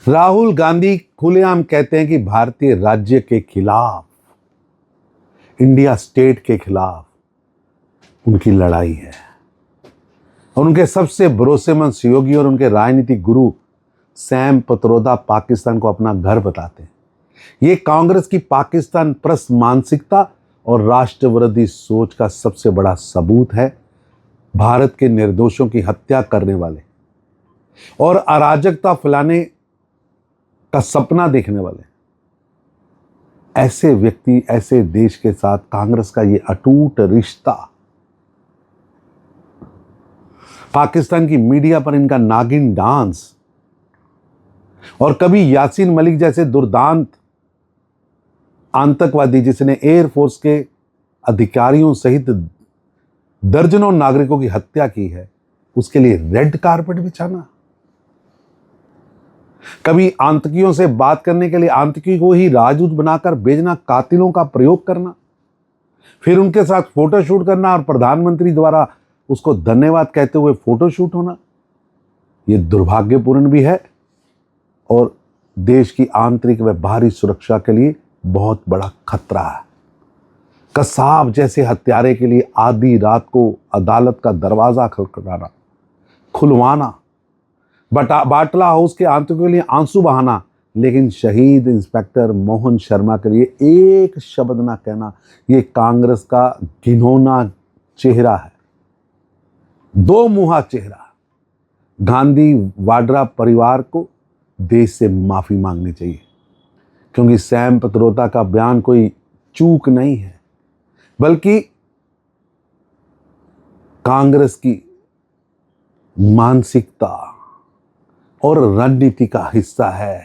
राहुल गांधी खुलेआम कहते हैं कि भारतीय राज्य के खिलाफ, इंडिया स्टेट के खिलाफ उनकी लड़ाई है। और उनके सबसे भरोसेमंद सहयोगी और उनके राजनीतिक गुरु सैम पित्रोदा पाकिस्तान को अपना घर बताते हैं। ये कांग्रेस की पाकिस्तान परस्त मानसिकता और राष्ट्र विरोधी सोच का सबसे बड़ा सबूत है। भारत के निर्दोषों की हत्या करने वाले और अराजकता फैलाने का सपना देखने वाले ऐसे व्यक्ति, ऐसे देश के साथ कांग्रेस का ये अटूट रिश्ता, पाकिस्तान की मीडिया पर इनका नागिन डांस और कभी यासीन मलिक जैसे दुर्दांत आतंकवादी जिसने एयरफोर्स के अधिकारियों सहित दर्जनों नागरिकों की हत्या की है, उसके लिए रेड कारपेट बिछाना, कभी आतंकियों से बात करने के लिए आतंकी को ही राजदूत बनाकर भेजना, कातिलों का प्रयोग करना, फिर उनके साथ फोटोशूट करना और प्रधानमंत्री द्वारा उसको धन्यवाद कहते हुए फोटोशूट होना, यह दुर्भाग्यपूर्ण भी है और देश की आंतरिक व बाहरी सुरक्षा के लिए बहुत बड़ा खतरा है। कसाब जैसे हत्यारे के लिए आधी रात को अदालत का दरवाजा खटखटाना, खुलवाना, बाटला हाउस के आतंकियों के लिए आंसू बहाना, लेकिन शहीद इंस्पेक्टर मोहन शर्मा के लिए एक शब्द ना कहना, यह कांग्रेस का घिनौना चेहरा है, दो मुहा चेहरा। गांधी वाड्रा परिवार को देश से माफी मांगनी चाहिए, क्योंकि सैम पित्रोदा का बयान कोई चूक नहीं है, बल्कि कांग्रेस की मानसिकता और रणनीति का हिस्सा है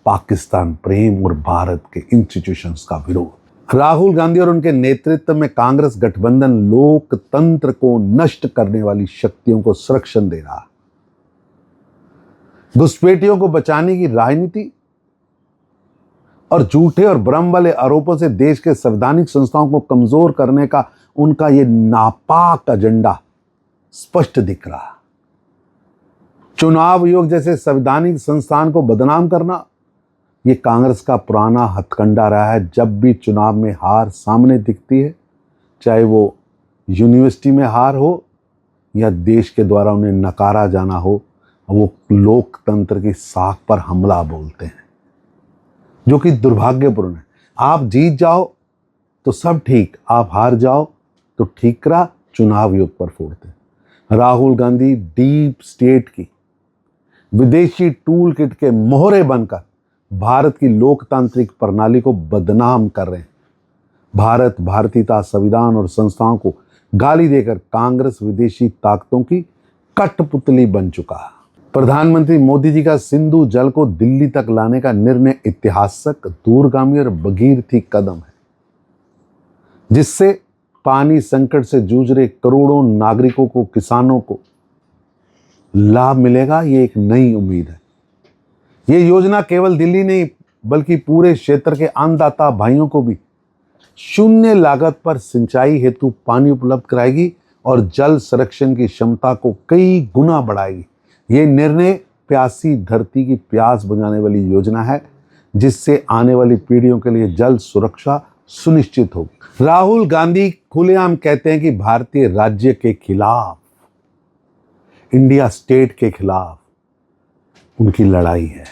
पाकिस्तान प्रेम और भारत के इंस्टीट्यूशंस का विरोध। राहुल गांधी और उनके नेतृत्व में कांग्रेस गठबंधन लोकतंत्र को नष्ट करने वाली शक्तियों को संरक्षण दे रहा, घुसपैठियों को बचाने की राजनीति और झूठे और भ्रम वाले आरोपों से देश के संवैधानिक संस्थाओं को कमजोर करने का उनका यह नापाक एजेंडा स्पष्ट दिख रहा। चुनाव आयोग जैसे संवैधानिक संस्थान को बदनाम करना, यह कांग्रेस का पुराना हथकंडा रहा है। जब भी चुनाव में हार सामने दिखती है, चाहे वो यूनिवर्सिटी में हार हो या देश के द्वारा उन्हें नकारा जाना हो, वो लोकतंत्र की साख पर हमला बोलते हैं, जो कि दुर्भाग्यपूर्ण है। आप जीत जाओ तो सब ठीक, आप हार जाओ तो ठीकरा चुनाव आयोग पर फोड़ते हैं। राहुल गांधी डीप स्टेट की विदेशी टूल किट के मोहरे बनकर भारत की लोकतांत्रिक प्रणाली को बदनाम कर रहे हैं। भारत, भारतीयता, संविधान और संस्थाओं को गाली देकर कांग्रेस विदेशी ताकतों की कठपुतली बन चुका है। प्रधानमंत्री मोदी जी का सिंधु जल को दिल्ली तक लाने का निर्णय ऐतिहासिक, दूरगामी और भगीरथी कदम है, जिससे पानी संकट से जूझ रहे करोड़ों नागरिकों को, किसानों को लाभ मिलेगा। ये एक नई उम्मीद है। ये योजना केवल दिल्ली नहीं बल्कि पूरे क्षेत्र के अन्नदाता भाइयों को भी शून्य लागत पर सिंचाई हेतु पानी उपलब्ध कराएगी और जल संरक्षण की क्षमता को कई गुना बढ़ाएगी। ये निर्णय प्यासी धरती की प्यास बुझाने वाली योजना है, जिससे आने वाली पीढ़ियों के लिए जल सुरक्षा सुनिश्चित होगी। राहुल गांधी खुलेआम कहते हैं कि भारतीय राज्य के खिलाफ, इंडिया स्टेट के खिलाफ उनकी लड़ाई है।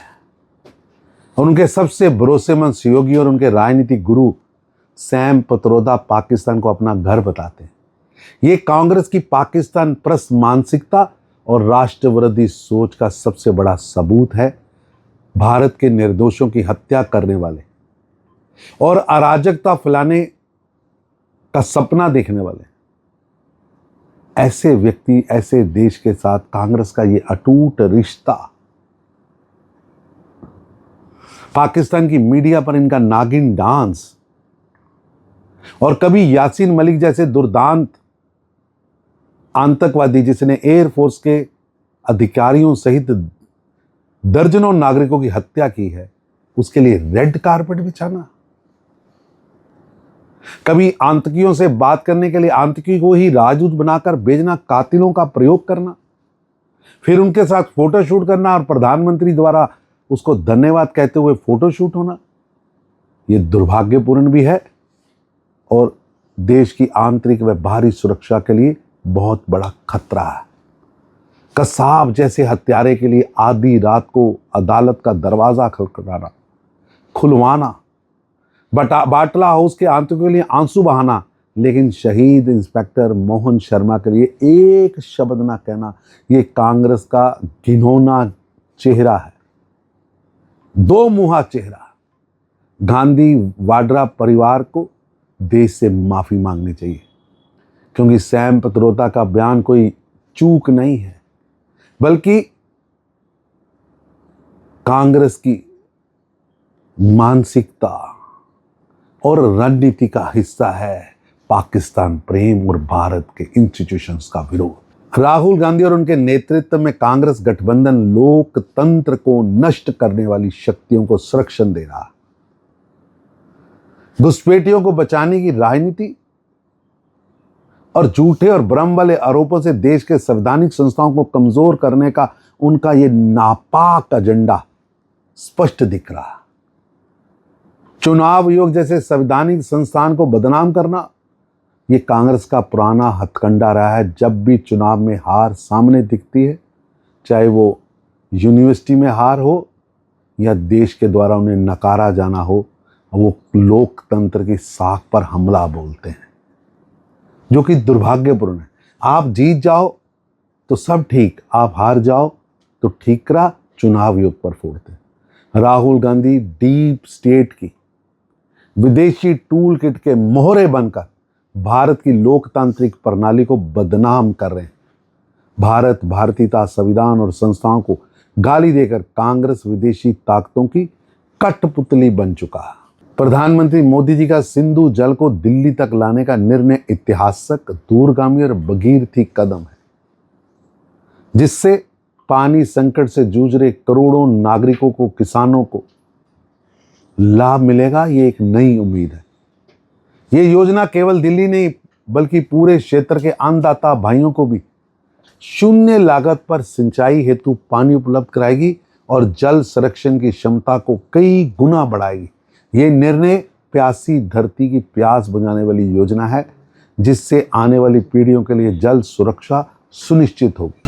और उनके सबसे भरोसेमंद सहयोगी और उनके राजनीतिक गुरु सैम पित्रोदा पाकिस्तान को अपना घर बताते हैं। ये कांग्रेस की पाकिस्तान परस्त मानसिकता और राष्ट्र विरोधी सोच का सबसे बड़ा सबूत है। भारत के निर्दोषों की हत्या करने वाले और अराजकता फैलाने का सपना देखने वाले ऐसे व्यक्ति, ऐसे देश के साथ कांग्रेस का ये अटूट रिश्ता, पाकिस्तान की मीडिया पर इनका नागिन डांस और कभी यासीन मलिक जैसे दुर्दांत आतंकवादी जिसने एयरफोर्स के अधिकारियों सहित दर्जनों नागरिकों की हत्या की है, उसके लिए रेड कारपेट बिछाना, कभी आतंकियों से बात करने के लिए आतंकी को ही राजदूत बनाकर भेजना, कातिलों का प्रयोग करना, फिर उनके साथ फोटोशूट करना और प्रधानमंत्री द्वारा उसको धन्यवाद कहते हुए फोटोशूट होना, ये दुर्भाग्यपूर्ण भी है और देश की आंतरिक व बाहरी सुरक्षा के लिए बहुत बड़ा खतरा है। कसाब जैसे हत्यारे के लिए आधी रात को अदालत का दरवाजा खटखटाना, खुलवाना, बाटला हाउस के आंतरिकों के लिए आंसू बहाना, लेकिन शहीद इंस्पेक्टर मोहन शर्मा के लिए एक शब्द ना कहना, ये कांग्रेस का घिनौना चेहरा है, दो मुहा चेहरा। गांधी वाड्रा परिवार को देश से माफी मांगनी चाहिए, क्योंकि सैम पित्रोदा का बयान कोई चूक नहीं है, बल्कि कांग्रेस की मानसिकता और रणनीति का हिस्सा है पाकिस्तान प्रेम और भारत के इंस्टीट्यूशंस का विरोध। राहुल गांधी और उनके नेतृत्व में कांग्रेस गठबंधन लोकतंत्र को नष्ट करने वाली शक्तियों को संरक्षण दे रहा। घुसपैठियों को बचाने की राजनीति और झूठे और भ्रम वाले आरोपों से देश के संवैधानिक संस्थाओं को कमजोर करने का उनका यह नापाक एजेंडा स्पष्ट दिख रहा। चुनाव आयोग जैसे संवैधानिक संस्थान को बदनाम करना, यह कांग्रेस का पुराना हथकंडा रहा है। जब भी चुनाव में हार सामने दिखती है, चाहे वो यूनिवर्सिटी में हार हो या देश के द्वारा उन्हें नकारा जाना हो, वो लोकतंत्र की साख पर हमला बोलते हैं, जो कि दुर्भाग्यपूर्ण है। आप जीत जाओ तो सब ठीक, आप हार जाओ तो ठीकरा चुनाव आयोग पर फोड़ते हैं। राहुल गांधी डीप स्टेट की विदेशी टूल किट के मोहरे बनकर भारत की लोकतांत्रिक प्रणाली को बदनाम कर रहे हैं। भारत, भारतीयता, संविधान और संस्थाओं को गाली देकर कांग्रेस विदेशी ताकतों की कठपुतली बन चुका है। प्रधानमंत्री मोदी जी का सिंधु जल को दिल्ली तक लाने का निर्णय ऐतिहासिक, दूरगामी और भगीरथी कदम है, जिससे पानी संकट से जूझ रहे करोड़ों नागरिकों को, किसानों को लाभ मिलेगा। ये एक नई उम्मीद है। ये योजना केवल दिल्ली नहीं बल्कि पूरे क्षेत्र के अन्नदाता भाइयों को भी शून्य लागत पर सिंचाई हेतु पानी उपलब्ध कराएगी और जल संरक्षण की क्षमता को कई गुना बढ़ाएगी। ये निर्णय प्यासी धरती की प्यास बुझाने वाली योजना है, जिससे आने वाली पीढ़ियों के लिए जल सुरक्षा सुनिश्चित होगी।